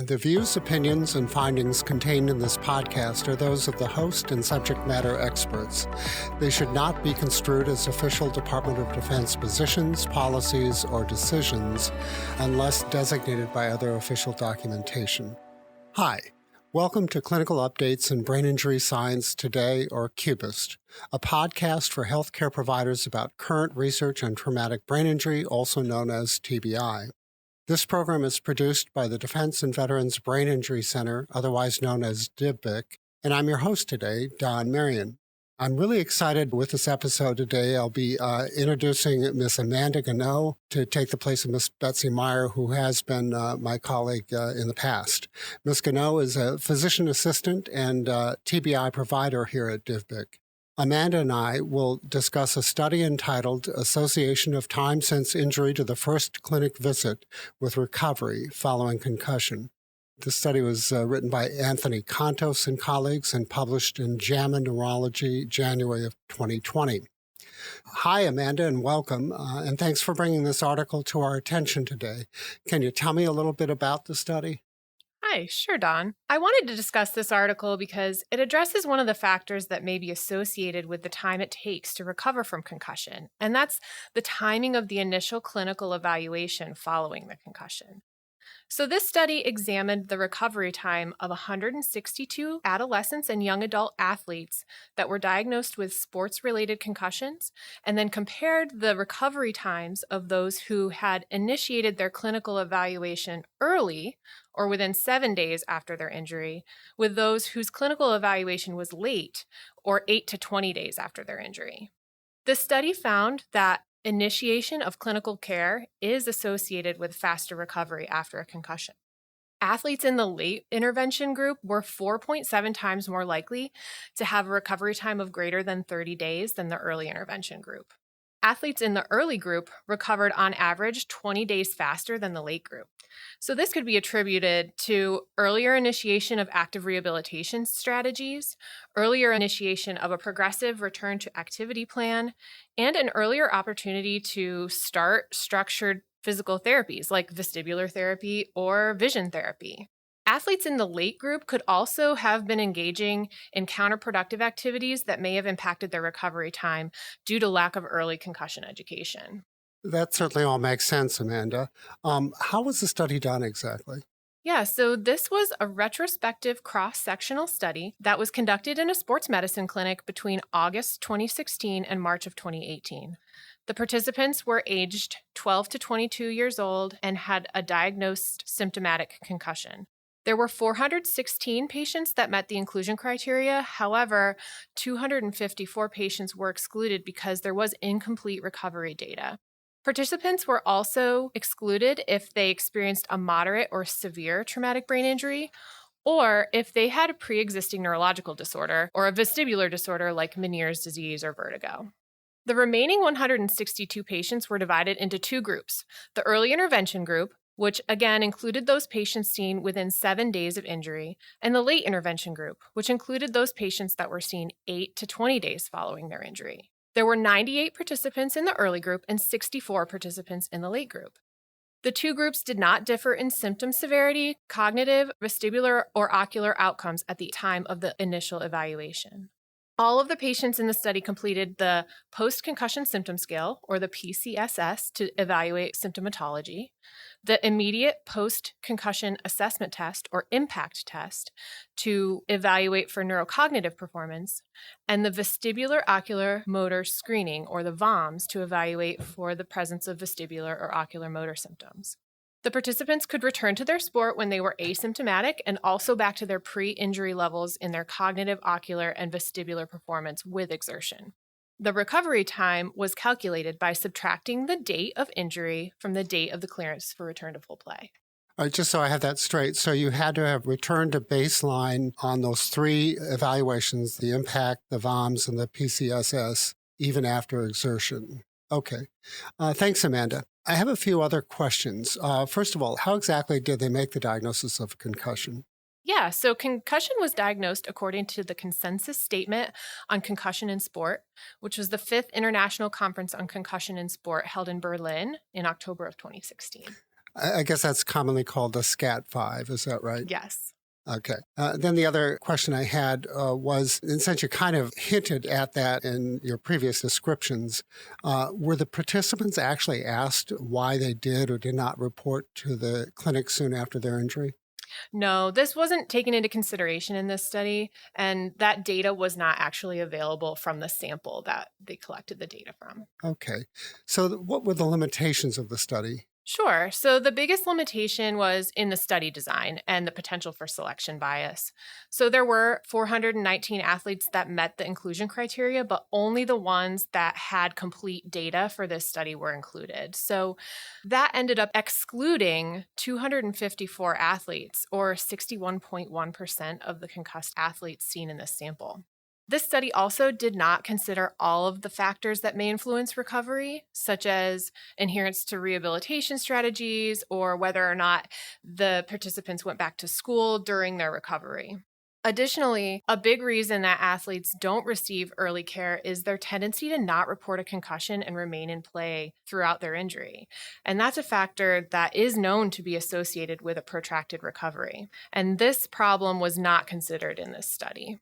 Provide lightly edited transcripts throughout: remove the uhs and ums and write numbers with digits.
The views, opinions, and findings contained in this podcast are those of the host and subject matter experts. They should not be construed as official Department of Defense positions, policies, or decisions unless designated by other official documentation. Hi, welcome to Clinical Updates in Brain Injury Science Today, or CUBIST, a podcast for healthcare providers about current research on traumatic brain injury, also known as TBI. This program is produced by the Defense and Veterans Brain Injury Center, otherwise known as DVBIC, and I'm your host today, Don Marion. I'm really excited with this episode today. I'll be introducing Ms. Amanda Gano to take the place of Ms. Betsy Meyer, who has been my colleague in the past. Ms. Gano is a physician assistant and TBI provider here at DVBIC. Amanda and I will discuss a study entitled Association of Time Since Injury to the First Clinic Visit with Recovery Following Concussion. The study was written by Anthony Kontos and colleagues and published in JAMA Neurology, January of 2020. Hi, Amanda, and welcome, and thanks for bringing this article to our attention today. Can you tell me a little bit about the study? Hi, sure, Don. I wanted to discuss this article because it addresses one of the factors that may be associated with the time it takes to recover from concussion, and that's the timing of the initial clinical evaluation following the concussion. So this study examined the recovery time of 162 adolescents and young adult athletes that were diagnosed with sports-related concussions, and then compared the recovery times of those who had initiated their clinical evaluation early or within 7 days after their injury with those whose clinical evaluation was late or 8 to 20 days after their injury. This study found that initiation of clinical care is associated with faster recovery after a concussion. Athletes in the late intervention group were 4.7 times more likely to have a recovery time of greater than 30 days than the early intervention group. Athletes in the early group recovered on average 20 days faster than the late group. So this could be attributed to earlier initiation of active rehabilitation strategies, earlier initiation of a progressive return to activity plan, and an earlier opportunity to start structured physical therapies like vestibular therapy or vision therapy. Athletes in the late group could also have been engaging in counterproductive activities that may have impacted their recovery time due to lack of early concussion education. That certainly all makes sense, Amanda. How was the study done exactly? Yeah, so this was a retrospective cross-sectional study that was conducted in a sports medicine clinic between August 2016 and March of 2018. The participants were aged 12 to 22 years old and had a diagnosed symptomatic concussion. There were 416 patients that met the inclusion criteria. However, 254 patients were excluded because there was incomplete recovery data. Participants were also excluded if they experienced a moderate or severe traumatic brain injury, or if they had a pre-existing neurological disorder or a vestibular disorder like Meniere's disease or vertigo. The remaining 162 patients were divided into two groups: the early intervention group, which again included those patients seen within 7 days of injury, and the late intervention group, which included those patients that were seen 8 to 20 days following their injury. There were 98 participants in the early group and 64 participants in the late group. The two groups did not differ in symptom severity, cognitive, vestibular, or ocular outcomes at the time of the initial evaluation. All of the patients in the study completed the post-concussion symptom scale, or the PCSS, to evaluate symptomatology, the immediate post-concussion assessment test, or IMPACT test, to evaluate for neurocognitive performance, and the vestibular ocular motor screening, or the VOMS, to evaluate for the presence of vestibular or ocular motor symptoms. The participants could return to their sport when they were asymptomatic and also back to their pre-injury levels in their cognitive, ocular, and vestibular performance with exertion. The recovery time was calculated by subtracting the date of injury from the date of the clearance for return to full play. All right, just so I have that straight, so you had to have returned to baseline on those three evaluations, the IMPACT, the VOMS, and the PCSS, even after exertion. Okay. Thanks, Amanda. I have a few other questions. First of all, how exactly did they make the diagnosis of concussion? Yeah, so concussion was diagnosed according to the Consensus Statement on Concussion in Sport, which was the 5th International Conference on Concussion in Sport held in Berlin in October of 2016. I guess that's commonly called the SCAT-5, is that right? Yes. Okay. Then the other question I had was, and since you kind of hinted at that in your previous descriptions, were the participants actually asked why they did or did not report to the clinic soon after their injury? No, this wasn't taken into consideration in this study, and that data was not actually available from the sample that they collected the data from. Okay. So what were the limitations of the study? Sure. So the biggest limitation was in the study design and the potential for selection bias. So there were 419 athletes that met the inclusion criteria, but only the ones that had complete data for this study were included. So that ended up excluding 254 athletes, or 61.1% of the concussed athletes seen in this sample. This study also did not consider all of the factors that may influence recovery, such as adherence to rehabilitation strategies or whether or not the participants went back to school during their recovery. Additionally, a big reason that athletes don't receive early care is their tendency to not report a concussion and remain in play throughout their injury. And that's a factor that is known to be associated with a protracted recovery. And this problem was not considered in this study.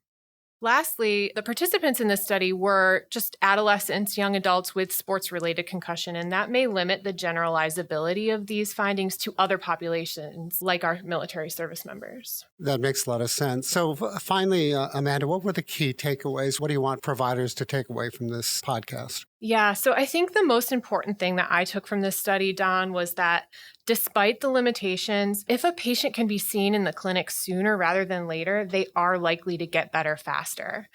Lastly, the participants in this study were just adolescents, young adults with sports-related concussion, and that may limit the generalizability of these findings to other populations, like our military service members. That makes a lot of sense. So finally, Amanda, what were the key takeaways? What do you want providers to take away from this podcast? Yeah, so I think the most important thing that I took from this study, Don, was that despite the limitations, if a patient can be seen in the clinic sooner rather than later, they are likely to get better faster.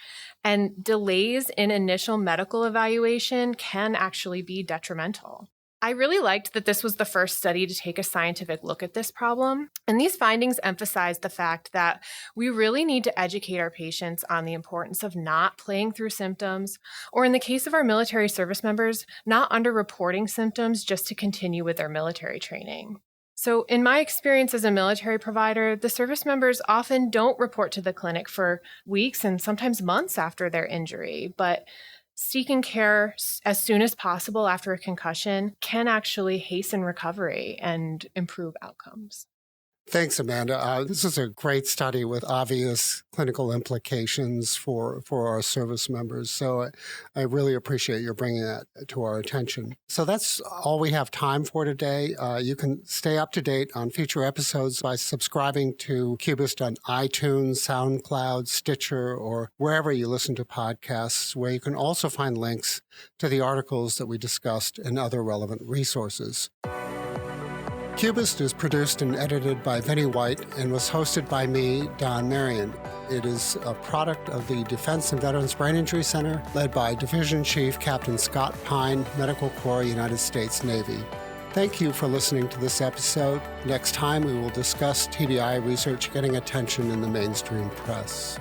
And delays in initial medical evaluation can actually be detrimental. I really liked that this was the first study to take a scientific look at this problem. And these findings emphasize the fact that we really need to educate our patients on the importance of not playing through symptoms, or in the case of our military service members, not underreporting symptoms just to continue with their military training. So in my experience as a military provider, the service members often don't report to the clinic for weeks and sometimes months after their injury, but seeking care as soon as possible after a concussion can actually hasten recovery and improve outcomes. Thanks, Amanda. This is a great study with obvious clinical implications for our service members. So I really appreciate your bringing that to our attention. So that's all we have time for today. You can stay up to date on future episodes by subscribing to CUBIST on iTunes, SoundCloud, Stitcher, or wherever you listen to podcasts, where you can also find links to the articles that we discussed and other relevant resources. CUBIST is produced and edited by Vinnie White and was hosted by me, Don Marion. It is a product of the Defense and Veterans Brain Injury Center, led by Division Chief Captain Scott Pine, Medical Corps, United States Navy. Thank you for listening to this episode. Next time, we will discuss TBI research getting attention in the mainstream press.